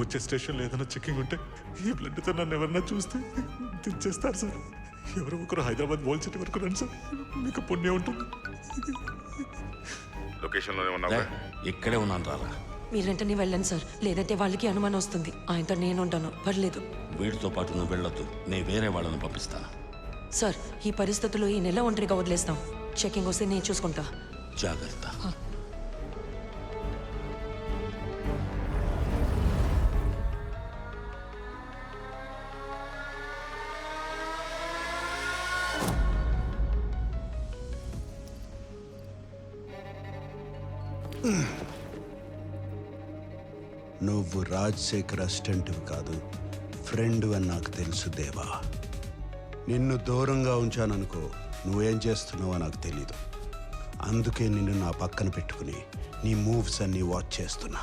వచ్చే స్టేషన్లో ఏదైనా చెక్కింగ్ ఉంటే ఈ బ్లడ్తో నన్ను ఎవరన్నా చూస్తే తెచ్చేస్తారు సార్. ఎవరో ఒకరు హైదరాబాద్ బోల్ సిటీ వరకు రండి సార్, మీకు పుణ్యం ఉంటుంది. లొకేషన్లోనే ఉన్నావా? ఇక్కడే ఉన్నాను రారా. మీరు వెంటనే వెళ్ళండి సార్, లేదంటే వాళ్ళకి అనుమానం వస్తుంది. ఆయనతో నేను ఉంటాను, పర్లేదు. వీడితో పాటు నువ్వు వెళ్ళొద్దు, నేను వేరే వాళ్ళని పంపిస్తాను. సార్, ఈ పరిస్థితుల్లో ఈ నెల ఒంటరిగా వదిలేస్తాం. చెకింగ్ వస్తే నేను చూసుకుంటా. జాగ్రత్త. నువ్వు రాజశేఖర్ అసిస్టెంట్వి కాదు, ఫ్రెండ్ అని నాకు తెలుసు దేవా. నిన్ను దూరంగా ఉంచాననుకో, నువ్వేం చేస్తున్నావో నాకు తెలీదు. అందుకే నిన్ను నా పక్కన పెట్టుకుని నీ మూవ్స్ అన్నీ వాచ్ చేస్తున్నా.